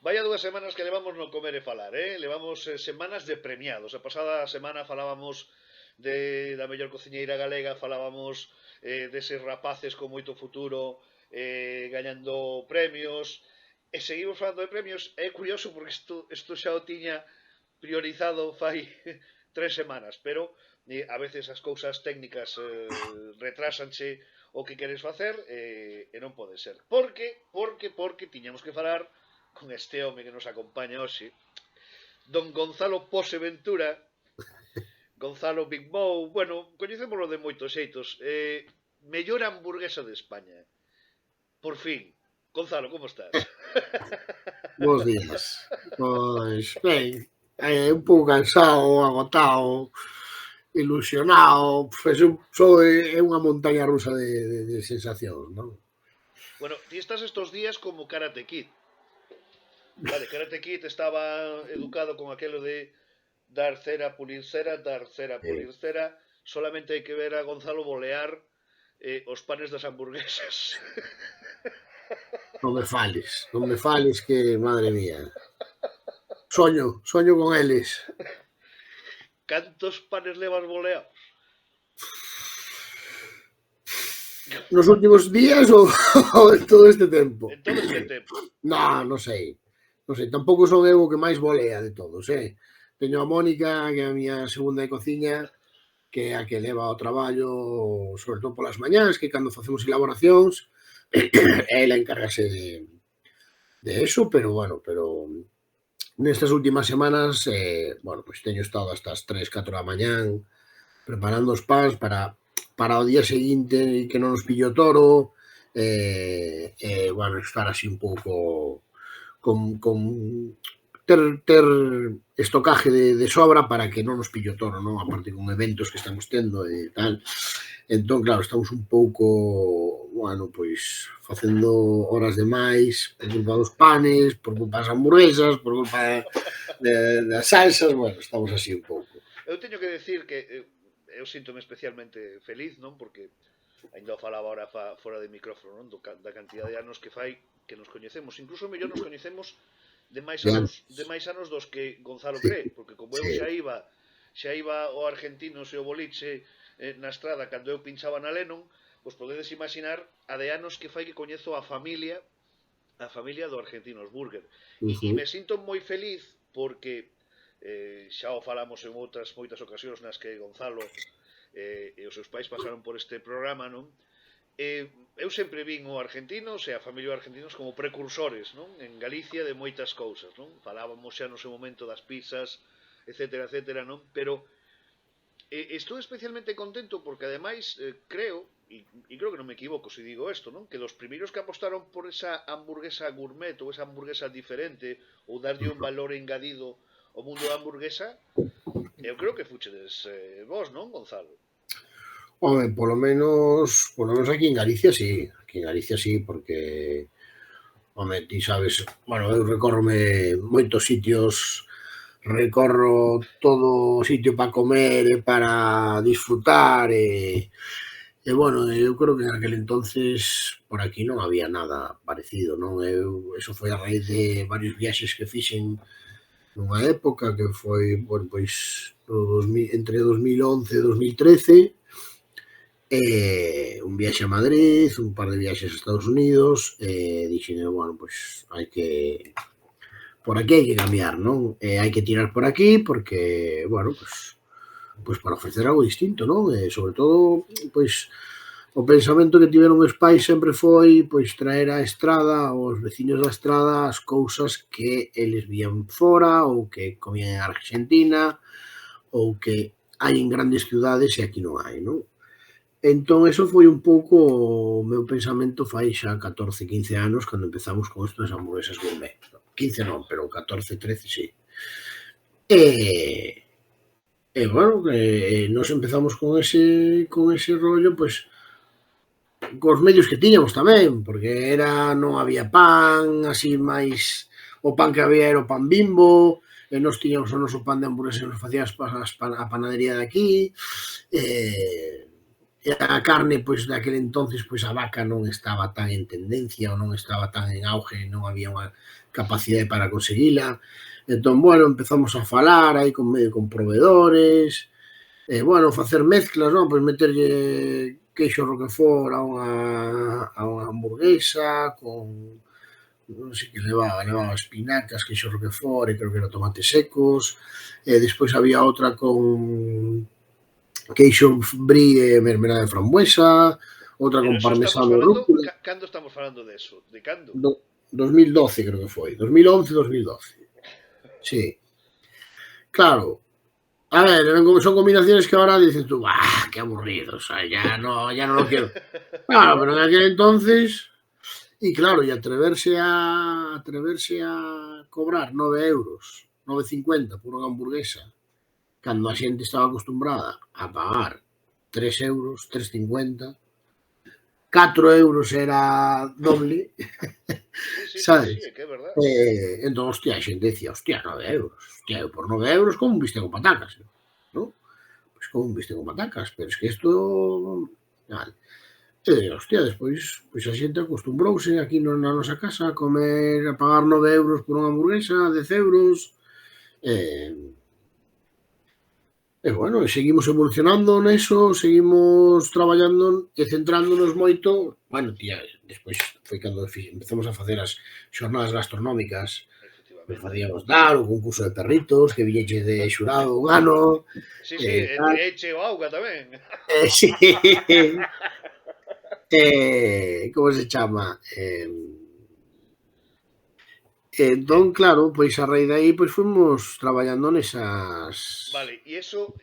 Vaya 2 semanas que levamos no comer e falar, levamos semanas de premiados. A pasada semana falábamos da mellor cociñeira galega, falábamos deses rapaces con moito futuro gañando premios, e seguimos falando de premios. É curioso porque isto xa o tiña priorizado fai 3 semanas, pero a veces as cousas técnicas retrásanse o que queres facer e non pode ser. Porque tiñamos que falar con este home que nos acompaña hoxe, don Gonzalo Pose Ventura, Gonzalo Big Bow, bueno, coñecémoslo de moitos xeitos, mellor hamburguesa de España. Por fin. Gonzalo, como estás? Bos días. Pois, ben, un pouco cansado, agotado, ilusionado, pois é unha montaña rusa de sensacións, non? Bueno, ti estás estos días como Karate Kid. Vale, Karate Kid estaba educado con aquelo de dar cera, pulir cera, dar cera, pulir cera. Solamente hai que ver a Gonzalo bolear os panes das hamburguesas. Non me fales que, madre mía. Soño con eles. Cantos panes levas boleados? Nos últimos días ou en todo este tempo? En todo este tempo. Non sei. Tampouco son eu o que máis volea de todos, Teño a Mónica, que é a miña segunda de cociña, que é a que leva ao traballo, sobre todo polas mañás, que cando facemos elaboracións, ela encárgase de eso, pero nestas últimas semanas, pois teño estado hasta as 3, 4 da mañán preparando os pans para o día seguinte que non nos pillo toro, estar así un pouco con ter estocaje de sobra para que non nos pillo toro, non? Aparte con eventos que estamos tendo e tal. Entón, claro, estamos un pouco, pois, facendo horas de máis por culpa dos panes, por culpa das hamburguesas, por culpa das salsas, estamos así un pouco. Eu teño que decir que eu síntome especialmente feliz, non? Porque ainda o falaba ahora fora de micrófono, non? Da cantidad de anos que fai que nos coñecemos. Incluso mellor nos coñecemos de máis anos dos que Gonzalo cree, porque como eu xa iba o Argentinos e o boliche na estrada cando eu pinchaba na Lennon, pois podedes imaginar a de anos que fai que coñezo a familia do Argentinos Burger. E me sinto moi feliz porque xa o falamos en outras moitas ocasións nas que Gonzalo e os seus pais pasaron por este programa, non? Eu sempre vin o Argentinos e a familia Argentinos como precursores, non? En Galicia de moitas cousas, non? Falábamos xa no seu momento das pizzas, etcétera, non? Pero estou especialmente contento porque ademais creo, e creo que non me equivoco se digo isto, non? Que los primeiros que apostaron por esa hamburguesa gourmet ou esa hamburguesa diferente ou darlle un valor engadido ao mundo da hamburguesa, eu creo que fuchedes vos, non, Gonzalo? Home, polo menos aquí en Galicia sí, porque, home, ti sabes, eu recórrome moitos sitios, recorro todo sitio para comer e para disfrutar eu creo que en aquel entonces por aquí non había nada parecido, non? Eso foi a raíz de varios viaxes que fixen nunha época que foi, pois, entre 2011 e 2013, un viaxe a Madrid, un par de viaxes a Estados Unidos, dixen, pois hai que por aquí hai que cambiar, non? Hai que tirar por aquí porque, pois para ofrecer algo distinto, non? Sobre todo, pois o pensamento que tiveron os pais sempre foi pois traer á estrada aos veciños da estrada as cousas que eles vían fora ou que comían en Argentina ou que hai en grandes ciudades e aquí non hai, non? Entón, eso foi un pouco o meu pensamento fai xa 14, 15 anos cando empezamos con isto das hamburguesas gourmet. 15 non, pero 14, 13, sí. Nos empezamos con ese rollo, pois, cos medios que tiñamos tamén, porque non había pan, así máis, o pan que había era o pan Bimbo, e nos tiñamos o noso pan de hamburguesa que nos facía a panadería de aquí, a carne, pois, daquele entonces, pois, a vaca non estaba tan en tendencia ou non estaba tan en auge, non había unha capacidade para conseguila. Entón, bueno, empezamos a falar aí con proveedores, bueno, facer mezclas, non? Pois meterlle queixo roquefort a unha hamburguesa con, non sei que levaba espinacas, queixo roquefort e creo que era tomates secos. Despois había outra con queixo brie e mermelada de frambuesa, outra Pero con eso estamos parmesano e falando, rúcula. cando estamos falando de eso? De cando? 2012 creo que foi, 2011, 2012. Sí, claro. A ver, son combinaciones que ahora dices tú, ¡ah, qué aburrido! O sea, ya no lo quiero. Claro, pero en aquel entonces, y claro, y atreverse a cobrar 9 euros, 9,50 por unha hamburguesa, cando a xente estaba acostumbrada a pagar 3 euros, 3,50, 4 euros era doble, Sí, sabes? é que é verdad. Entón, hostia, a xente decía, hostia, 9 euros. Hostia, eu por 9 euros como un bistec con patacas, ¿no? Pues como un bistec con patacas, pero es que esto... Vale. Hostia, despois, pois a xente acostumbrouse aquí na nosa casa a comer, a pagar 9 euros por unha hamburguesa, 10 euros, e, bueno, seguimos evolucionando neso, seguimos traballando e centrándonos moito, bueno, tía, despois foi cando empezamos a facer as xornadas gastronómicas, pois Efectivamente. facíamos dar o concurso de perritos, que viñeche de xurado un ano, Sí, tal, eche o auga tamén. sí, como se chama? Entón, claro, pois a raíz de aí pois fomos traballando nesas... Vale, e eso,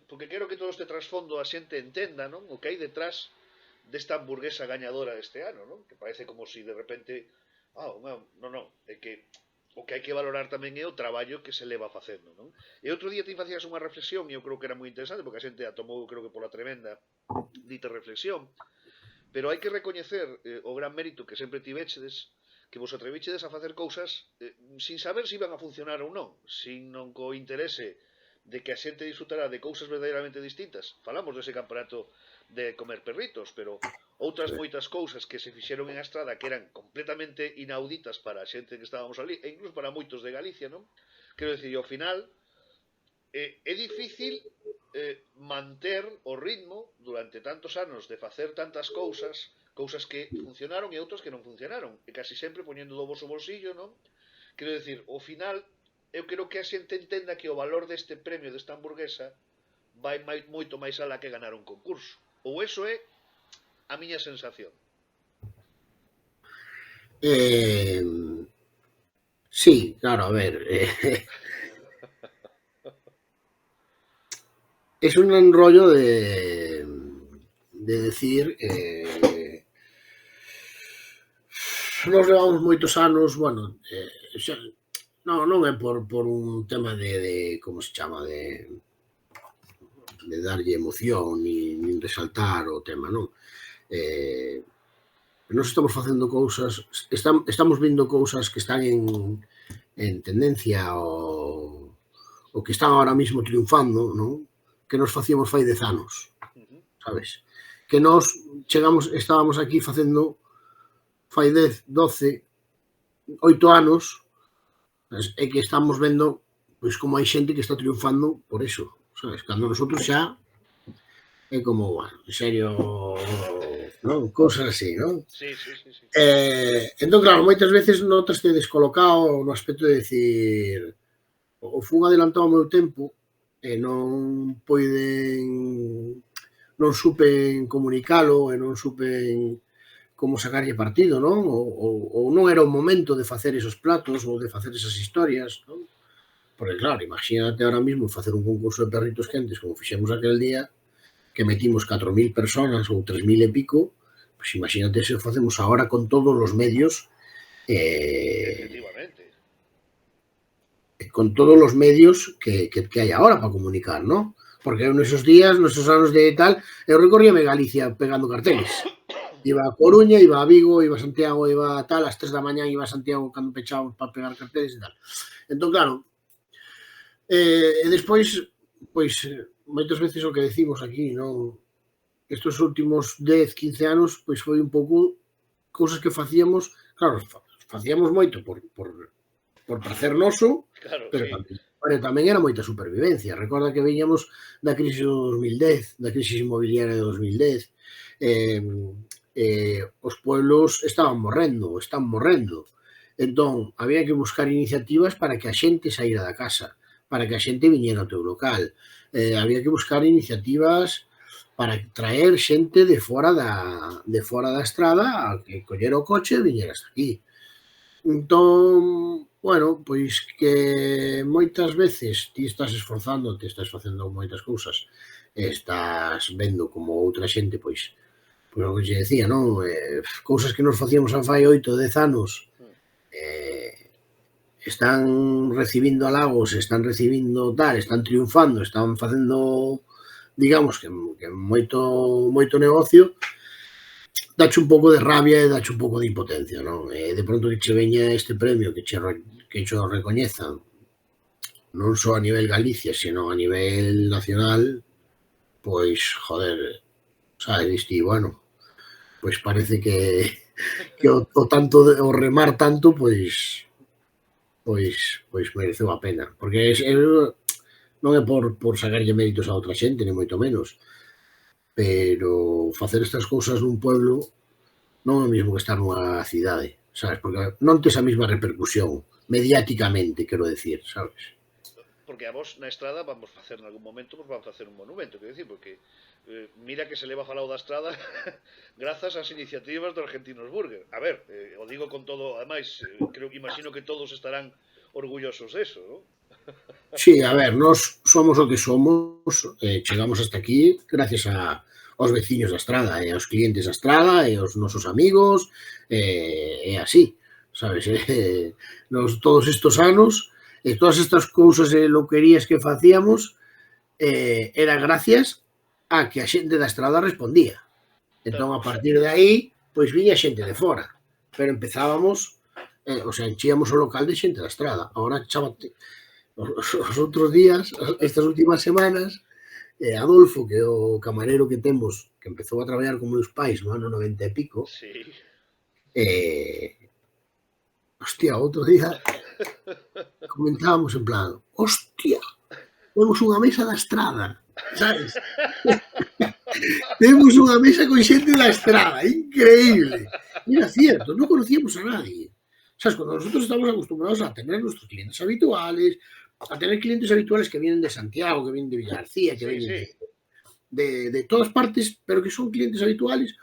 porque quero que todo este trasfondo a xente entenda, non? O que hai detrás desta hamburguesa gañadora deste ano, non? Que parece como si de repente, non, é que o que hai que valorar tamén é o traballo que se leva facendo, non? E outro día te facías unha reflexión e eu creo que era moi interesante porque a xente a tomou, creo que pola tremenda dita reflexión, pero hai que recoñecer o gran mérito que sempre tivechedes, que vos atrevichedes a facer cousas sin saber se iban a funcionar ou non, sin non co interese de que a xente disfrutará de cousas verdadeiramente distintas. Falamos dese campeonato de comer perritos, pero outras moitas cousas que se fixeron en a estrada que eran completamente inauditas para a xente que estábamos ali, e incluso para moitos de Galicia, non? Quero dicir, ao final, é difícil manter o ritmo durante tantos anos de facer tantas cousas que funcionaron e outras que non funcionaron, e casi sempre poñendo do vosso bolsillo, non? Quero dicir, ao final, eu creo que a xente entenda que o valor deste premio, desta hamburguesa, vai moito máis alá que ganar un concurso. Ou eso é a miña sensación. Sí, claro, a ver, es un enrollo de decir, nos levamos moitos anos, bueno, non é por un tema de como se chama, de darlle emoción nin resaltar o tema, non? Nos estamos facendo cousas, estamos vendo cousas que están en tendencia o que están ahora mismo triunfando, non? Que nos facíamos fai 10 anos, sabes? Que nos estábamos aquí facendo fai 10, 12, 8 anos, e que estamos vendo pois como hai xente que está triunfando por eso, sabes? Cando nosotros xa é como, bueno, en serio, non? Cousas así, non? Sí. Entón, claro, moitas veces notaste descolocado no aspecto de decir o fun adelantado ao meu tempo e non supen comunicalo e non supen como sacarlle partido, non? Ou non era o momento de facer esos platos ou de facer esas historias, non? Porque claro, imagínate ahora mismo facer un concurso de perritos quentes como fixemos aquel día, que metimos 4.000 personas ou 3.000 e pico, pois imagínate se o facemos ahora con todos os medios, Efectivamente. con todos os medios que hai agora para comunicar, non? Porque eu nesos días, nesos anos de tal, eu recorríame Galicia pegando carteles. Iba a Coruña, iba a Vigo, iba a Santiago, iba a tal, ás 3 da mañá iba a Santiago cando pechábamos para pegar carteles e tal. Entón, claro, e despois, pois, moitas veces o que decimos aquí, non? estes últimos 10, 15 anos, pois foi un pouco cousas que facíamos, claro, facíamos moito por prazer noso, Claro, pero sí. tamén era moita supervivencia. Recorda que veñamos da crise do 2010, da crise inmobiliaria de 2010, eh, os pueblos estaban morrendo, están morrendo. Entón, había que buscar iniciativas para que a xente saíra da casa, para que a xente viñera ao teu local. Había que buscar iniciativas para traer xente de fora da estrada a que collera o coche e viñera hasta aquí. Entón, bueno, pois que moitas veces ti estás esforzándote, estás facendo moitas cousas, estás vendo como outra xente, pois o que xe decía, non? Cousas que nos facíamos a fai 8 10 anos, Mm. están recibindo halagos, están recibindo tal, están triunfando, están facendo, digamos, que moito negocio, dache un pouco de rabia e dache un pouco de impotencia, non? E de pronto que che veña este premio, que che o recoñezan, non só a nivel Galicia, senón a nivel nacional, pois, joder, sabes, ti, bueno, pois parece que o tanto, o remar tanto, pois mereceu a pena. Porque non é por sacarlle méritos a outra xente, nem moito menos, pero facer estas cousas nun pueblo non é o mesmo que estar nunha cidade, sabes? Porque non tes a mesma repercusión mediáticamente, quero decir, sabes? Porque a vos na estrada vamos facer en algún momento, pues vamos facer un monumento, quero dicir, porque mira que se leva falado da estrada grazas ás iniciativas do Argentinos Burger. A ver, o digo con todo, ademais, imagino que todos estarán orgullosos deso, ¿no? Sí, a ver, nós somos o que somos, chegamos hasta aquí gracias aos veciños da estrada, e aos clientes da estrada, e aos nosos amigos, e así, sabes? Nos todos estes anos, e todas estas cousas e loquerías que facíamos, era gracias a que a xente da estrada respondía. Entón, Claro. a partir de aí, pois viña xente de fora, pero empezábamos, o sea, enchíamos o local de xente da estrada. Ahora, chámate, os outros días, estas últimas semanas, Adolfo, que é o camarero que temos, que empezou a traballar con meus pais no ano 90 e pico, Sí. hostia, outro día comentábamos en plan, hostia, temos unha mesa da estrada, sabes? Temos unha mesa con xente da estrada, increíble. Era cierto, non conocíamos a nadie. Sabes, cuando nosotros estamos acostumbrados a tener nuestros clientes habituales, a tener clientes habituales que vienen de Santiago, que vienen de Villarcía, que Sí, vienen sí. de todas partes, pero que son clientes habituales,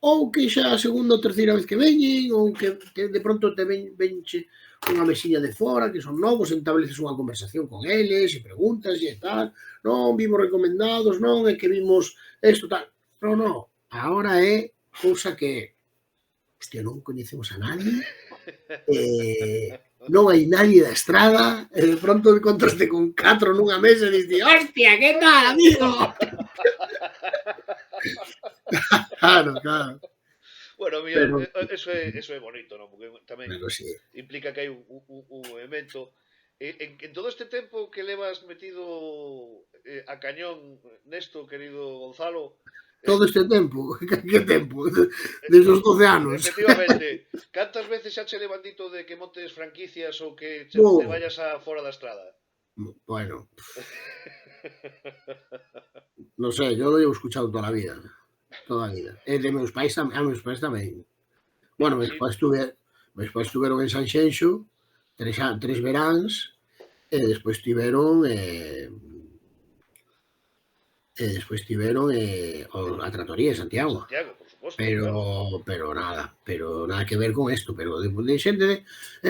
ou que xa a segunda ou terceira vez que veñen, ou que de pronto te venche unha mesiña de fora, que son novos, estableces unha conversación con eles, e preguntas e tal, non, vimos recomendados, non, é que vimos isto, tal. Non, non, agora é cousa que, hostia, non coñecemos a nadie, non hai nadie da estrada, e de pronto encontraste con 4 nunha mesa e dices, hostia, que tal, amigo? Claro, claro. Bueno, mira, Pero, eso é bonito, non? Porque tamén pero sí. implica que hai un movimento. En todo este tempo que levas metido a cañón nesto, querido Gonzalo, Todo este tempo, que tempo? Desde os 12 anos. efectivamente, cantas veces xa che levan dito de que montes franquicias ou que te Oh, vayas a fora da estrada? bueno, non sei, yo lo llevo escuchado toda a vida. Toda a vida. E de meus pais, a meus pais tamén. Bueno, Sí, meus pais estuveron en Sanxenxo 3 veráns e despois tiveron despois tiveron a tratoría en en Santiago. Santiago, por suposto, Pero claro. nada que ver con esto, pero de xente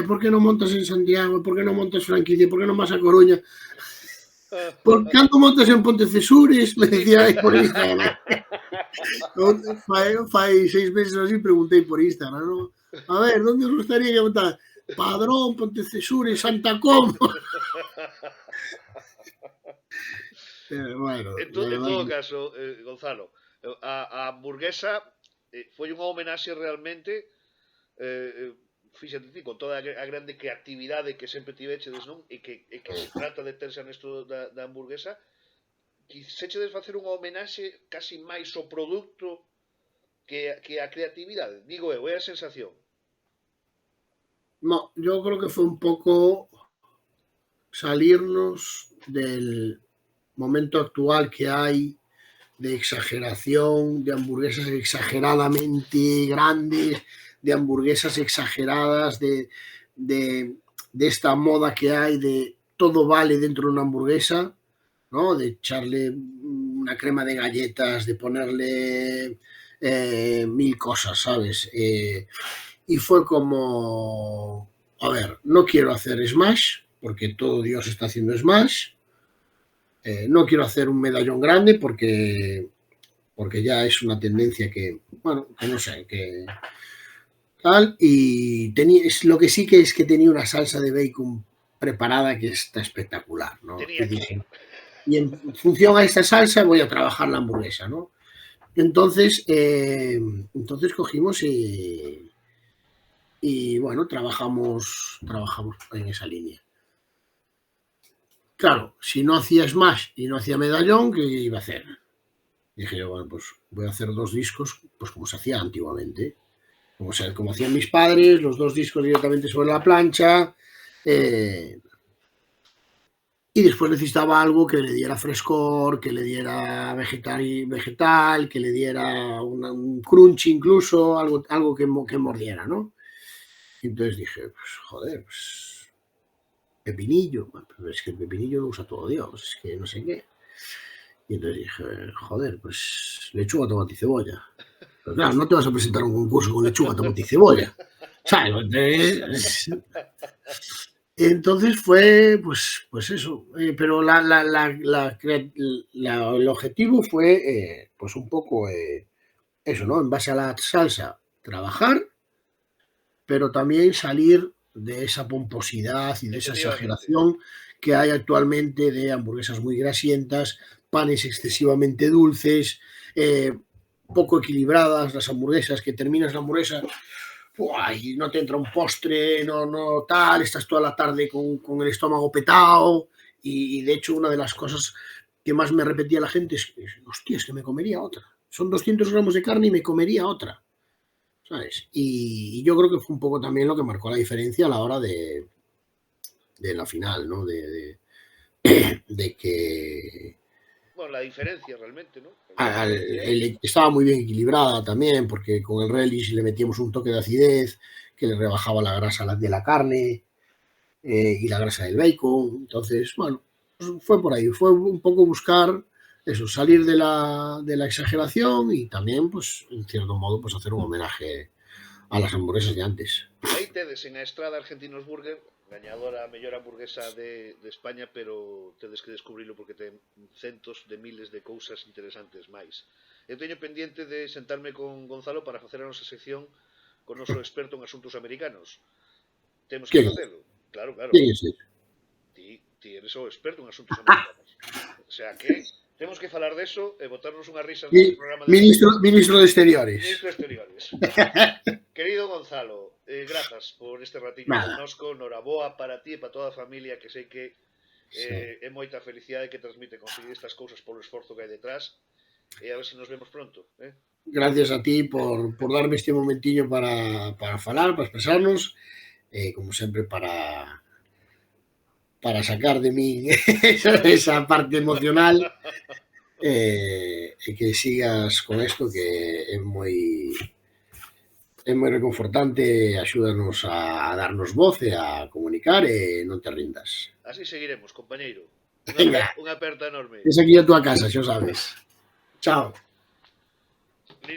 por que non montas en Santiago, por que non montas franquicia, por que non vas a Coruña? Por canto montas en Pontecesures, me decía aí por Instagram. Fai 6 meses así preguntei por Instagram, ¿no? A ver, ¿dónde os gustaría que montar? Padrón, Pontecesures, Santa Como. Bueno, de En verdad todo que caso, Gonzalo, a hamburguesa foi unha homenaxe realmente, fíxate ti, con toda a grande creatividade que sempre tivechedes, non? E que se trata de terse nesto da hamburguesa, quisechedes facer unha homenaxe casi máis ao produto que a creatividade. Digo eu, é a sensación. No, yo creo que fue un poco salirnos del momento actual que hay de exageración, de hamburguesas exageradamente grandes, de hamburguesas exageradas, de esta moda que hay de todo vale dentro de una hamburguesa, ¿no? De echarle una crema de galletas, de ponerle mil cosas, ¿sabes? Y fue como, a ver, no quiero hacer Smash, porque todo Dios está haciendo Smash. No quiero hacer un medallón grande porque ya es una tendencia que, bueno, que no sé, que tal. Y lo que sí que es que tenía una salsa de bacon preparada que está espectacular, ¿no? Tenía que Dije, y en función a esta salsa voy a trabajar la hamburguesa, ¿no? Entonces cogimos y bueno, trabajamos en esa línea. Claro, si no hacía Smash y no hacía medallón, ¿qué iba a hacer? Dije yo, bueno, pues voy a hacer 2 discos, pues como se hacía antiguamente, como hacían mis padres, los 2 discos directamente sobre la plancha, y después necesitaba algo que le diera frescor, que le diera vegetal, que le diera un crunch incluso, algo que mordiera, ¿no? Y entonces dije, pues joder, pues pepinillo, pero es que el pepinillo lo usa todo Dios, es que no sé qué. Y entonces dije, joder, pues lechuga, tomate y cebolla. Pero claro, no te vas a presentar a un concurso con lechuga, tomate y cebolla. ¿Sabes? Entonces fue, pues eso. Pero el objetivo fue, pues un poco eso, ¿no? En base a la salsa, trabajar, pero también salir de esa pomposidad y de esa exageración que hay actualmente de hamburguesas muy grasientas, panes excesivamente dulces, poco equilibradas las hamburguesas, que terminas la hamburguesa y no te entra un postre, no tal, estás toda la tarde con el estómago petado y de hecho una de las cosas que más me repetía la gente es, hostia, es que me comería otra. Son 200 gramos de carne y me comería otra. ¿Sabes? Y yo creo que fue un poco también lo que marcó la diferencia a la hora de la final, ¿no? De que Bueno, la diferencia realmente, ¿no? estaba muy bien equilibrada también, porque con el relish le metíamos un toque de acidez que le rebajaba la grasa de la carne y la grasa del bacon. Entonces, bueno, pues fue por ahí, fue un poco buscar eso, salir de la exageración y también, pues, en cierto modo, pues hacer un homenaje a las hamburguesas de antes. Aí tedes en a Estrada Argentinos Burger, gañadora a mellor hamburguesa de España, pero tedes que descubrilo porque ten centos de miles de cousas interesantes máis. Eu teño pendiente de sentarme con Gonzalo para facer a nosa sección con o noso experto en asuntos americanos. Temos que facelo. Claro, claro. ¿Quién es ese? Ti eres o experto en asuntos americanos. O sea que temos que falar deso e botarnos unha risa no programa de Ministro de Exteriores. Ministro de Exteriores. Querido Gonzalo, grazas por este ratillo connosco, noraboa para ti e para toda a familia, que sei que é moita felicidade que transmite conseguir estas cousas polo esforzo que hai detrás, e a ver se nos vemos pronto. Gracias a ti por darme este momentiño para falar, para expresarnos, como sempre para sacar de mí esa parte emocional e que sigas con isto, que é moi reconfortante, axúdanos a darnos voz e a comunicar e non te rindas. Así seguiremos, compañeiro. Venga, Unha aperta enorme. es aquí a túa casa, xa sabes. Chao.